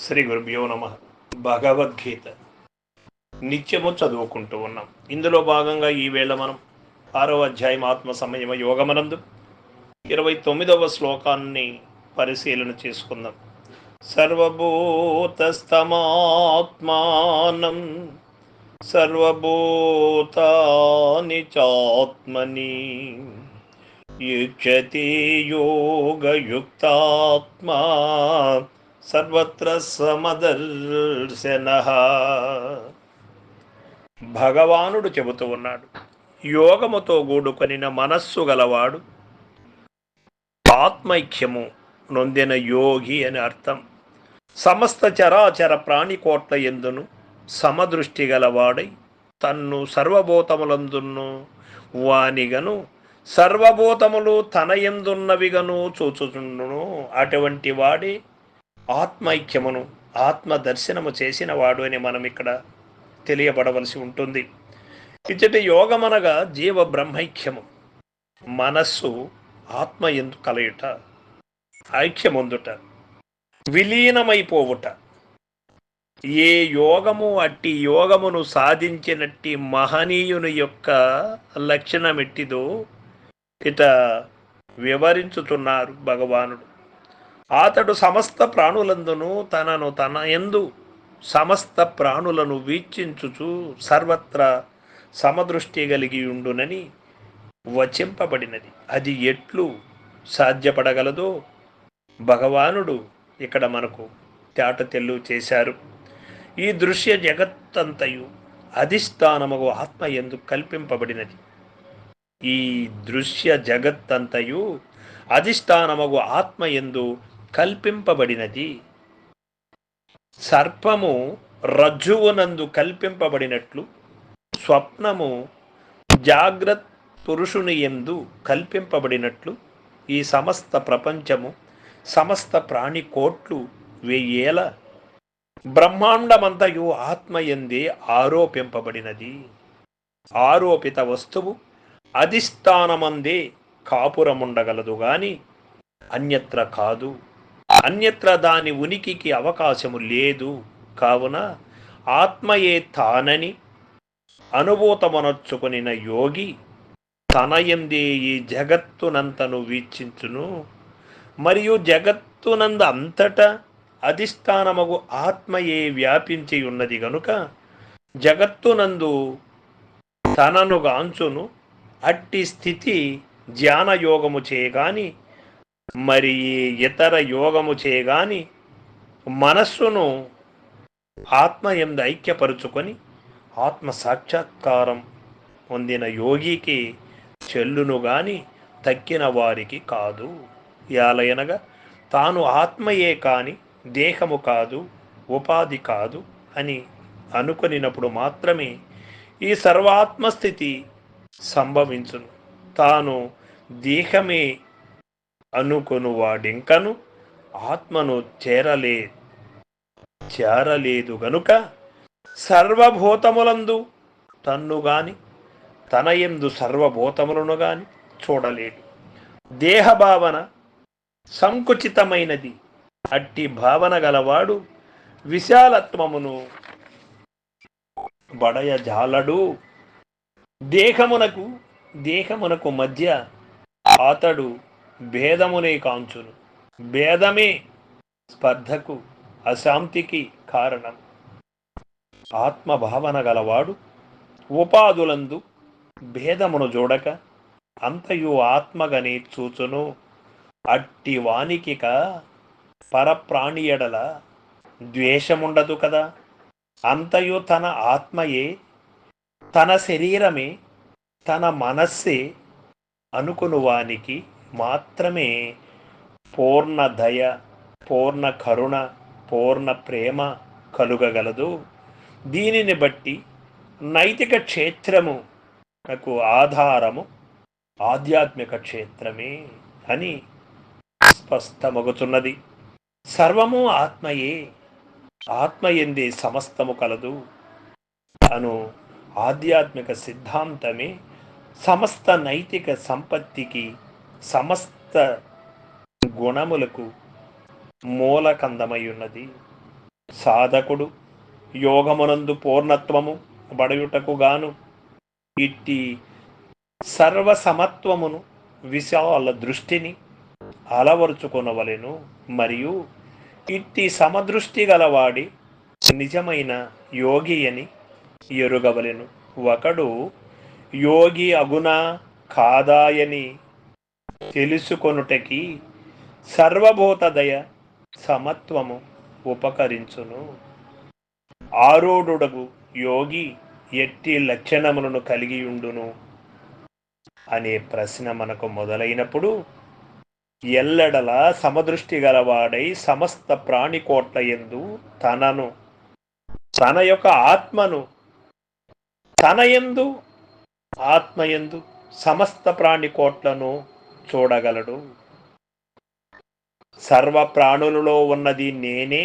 శ్రీ గురుభ్యో నమ. భగవద్గీత నిత్యము చదువుకుంటూ ఉన్నాం. ఇందులో భాగంగా ఈవేళ మనం 6వ అధ్యాయం ఆత్మ సంయమ యోగమనందు 29వ శ్లోకాన్ని పరిశీలన చేసుకుందాం. సర్వభూతస్థమాత్మానం సర్వభూతాని చాత్మని యుజ్యతే యోగయుక్తాత్మా సర్వత్ర సమదర్శనః. భగవానుడు చెబుతూ ఉన్నాడు, యోగముతో కూడుకొనిన మనస్సు గలవాడు ఆత్మైక్యము నొందిన యోగి అని అర్థం. సమస్త చరాచర ప్రాణికోట్ల ఎందును సమదృష్టి గలవాడై తన్ను సర్వభూతములందును వానిగను సర్వభూతములు తన ఎందున్నవిగను చూచుచుండును. అటువంటి వాడే ఆత్మైక్యమును ఆత్మదర్శనము చేసిన వాడు అని మనం ఇక్కడ తెలియబడవలసి ఉంటుంది. ఇచ్చటి యోగమనగా జీవ బ్రహ్మైక్యము, మనస్సు ఆత్మ ఎందు కలయుట, ఐక్యమొందుట, విలీనమైపోవుట. ఏ యోగము అట్టి యోగమును సాధించినట్టి మహనీయుని యొక్క లక్షణమెట్టిదో ఇట వివరించుతున్నారు భగవానుడు. అతడు సమస్త ప్రాణులందును తనను తన యందు సమస్త ప్రాణులను వీక్షించుచు సర్వత్రా సమదృష్టి కలిగి ఉండునని వచింపబడినది. అది ఎట్లు సాధ్యపడగలదో భగవానుడు ఇక్కడ మనకు తేటతెల్లు చేశారు. ఈ దృశ్య జగత్తంతయు అధిష్టానముగు ఆత్మ యందు కల్పింపబడినది. ఈ దృశ్య జగత్తంతయు అధిష్టానమగు ఆత్మ యందు కల్పింపబడినది. సర్పము రజ్జువునందు కల్పింపబడినట్లు స్వప్నము జాగ్రత్త పురుషుని యందు కల్పింపబడినట్లు ఈ సమస్త ప్రపంచము, సమస్త ప్రాణికోట్లు, వెయ్యేల బ్రహ్మాండమంతయు ఆత్మయందే ఆరోపింపబడినది. ఆరోపిత వస్తువు అధిష్టానమందే కాపురముండగలదు గాని అన్యత్ర కాదు. అన్యత్ర దాని ఉనికికి అవకాశము లేదు. కావున ఆత్మయే తానని అనుభూతమనర్చుకొనిన యోగి తనయందే ఈ జగత్తునంతను వీక్షించును. మరియు జగత్తునంద అంతటా అధిష్టానమగు ఆత్మయే వ్యాపించి ఉన్నది గనుక జగత్తునందు తనను గాంచును. అట్టి స్థితి ధ్యాన యోగము చేయగాని మరి ఇతర యోగము చేయగాని మనస్సును ఆత్మయందు ఐక్యపరుచుకొని ఆత్మ సాక్షాత్కారం పొందిన యోగికి చెల్లును గాని తక్కిన వారికి కాదు. యాలయనగా తాను ఆత్మయే కాని దేహము కాదు, ఉపాధి కాదు అని అనుకొనినప్పుడు మాత్రమే ఈ సర్వాత్మస్థితి సంభవించును. తాను దేహమే అనుకొను వాడింకను ఆత్మను చేరలేదు గనుక సర్వభూతములందు తన్ను గాని తన యందు సర్వభూతములను గాని చూడలేడు. దేహభావన సంకుచితమైనది. అట్టి భావన గలవాడు విశాలత్వమును బడయజాలడు. దేహమునకు మధ్య అతడు భేదమునే కాంచును. భేదమే స్పర్ధకు, అశాంతికి కారణం. ఆత్మభావన గలవాడు ఉపాధులందు భేదమును చూడక అంతయు ఆత్మగనే చూచును. అట్టి వానికిక పరప్రాణియడల ద్వేషముండదు కదా. అంతయు తన ఆత్మయే, తన శరీరమే, తన మనస్సే అనుకును వానికి మాత్రమే పూర్ణ దయ, పూర్ణ కరుణ, పూర్ణ ప్రేమ కలుగగలదు. దీనిని బట్టి నైతిక క్షేత్రము నాకు ఆధారము ఆధ్యాత్మిక క్షేత్రమే అని స్పష్టమగుతున్నది. సర్వము ఆత్మయే, ఆత్మయందే సమస్తము కలదు అను ఆధ్యాత్మిక సిద్ధాంతమే సమస్త నైతిక సంపత్తికి, సమస్త గుణములకు మూలకందమై ఉన్నది. సాధకుడు యోగమునందు పూర్ణత్వము బడయుటకు గాను ఇట్టి సర్వసమత్వమును విశాల దృష్టిని అలవరుచుకొనవలెను. మరియు ఇట్టి సమదృష్టి గలవాడి నిజమైన యోగి అని ఎరుగవలెను. ఒకడు యోగి అగునా కాదాయని తెలుసుకొనుటకి సర్వభూతదయ సమత్వము ఉపకరించును. ఆరూఢుడగు యోగి ఎట్టి లక్షణములను కలిగి ఉండును అనే ప్రశ్న మనకు మొదలైనప్పుడు, ఎల్లడల సమదృష్టి గలవాడై సమస్త ప్రాణికోట్ల యందు తనను, తన యొక్క ఆత్మను, తన యందు ఆత్మయందు సమస్త ప్రాణికోట్లను చూడగలడు. సర్వ ప్రాణులలో ఉన్నది నేనే,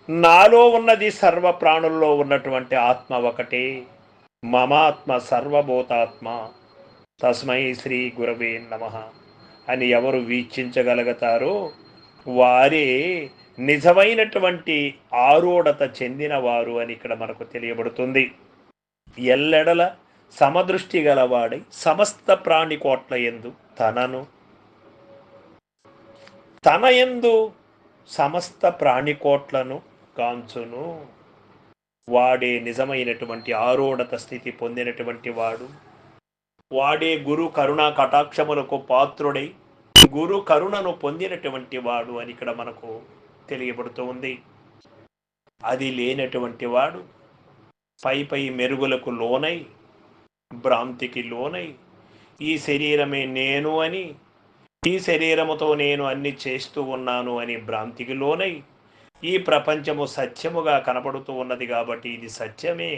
నాలో ఉన్నది సర్వ ప్రాణుల్లో ఉన్నటువంటి ఆత్మ ఒకటే. మమాత్మ సర్వభూతాత్మ తస్మై శ్రీ గురవే నమః అని ఎవరు వీక్షించగలుగుతారో వారే నిజమైనటువంటి ఆరూఢత చెందినవారు అని ఇక్కడ మనకు తెలియబడుతుంది. ఎల్లెడల సమదృష్టి గలవాడై సమస్త ప్రాణికోట్ల యందు తన యందు సమస్త ప్రాణికోట్లను కాంచును. వాడే నిజమైనటువంటి ఆరూఢత స్థితి పొందినటువంటి వాడు. వాడే గురు కరుణా కటాక్షములకు పాత్రుడై గురు కరుణను పొందినటువంటి వాడు అని ఇక్కడ మనకు తెలియబడుతూ ఉంది. అది లేనటువంటి వాడు పై మెరుగులకు లోనై, భ్రాంతికి లోనై, ఈ శరీరమే నేను అని, ఈ శరీరముతో నేను అన్ని చేస్తూ ఉన్నాను అని భ్రాంతికి లోనై, ఈ ప్రపంచము సత్యముగా కనబడుతూ ఉన్నది కాబట్టి ఇది సత్యమే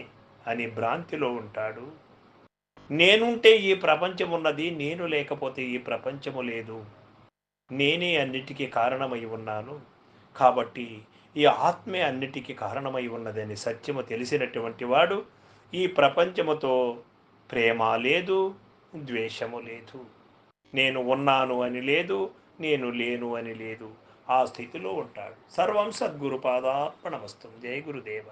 అని భ్రాంతిలో ఉంటాడు. నేనుంటే ఈ ప్రపంచం ఉన్నది, నేను లేకపోతే ఈ ప్రపంచము లేదు, నేనే అన్నిటికీ కారణమై ఉన్నాను కాబట్టి ఈ ఆత్మే అన్నిటికీ కారణమై ఉన్నదని సత్యము తెలిసినటువంటి వాడు ఈ ప్రపంచముతో ప్రేమ లేదు, ద్వేషము లేదు. నేను ఉన్నాను అని లేదు, నేను లేను అని లేదు. ఆ స్థితిలో ఉంటాడు. సర్వం సద్గురు పాదార్పణమస్తు. జయ గురుదేవ.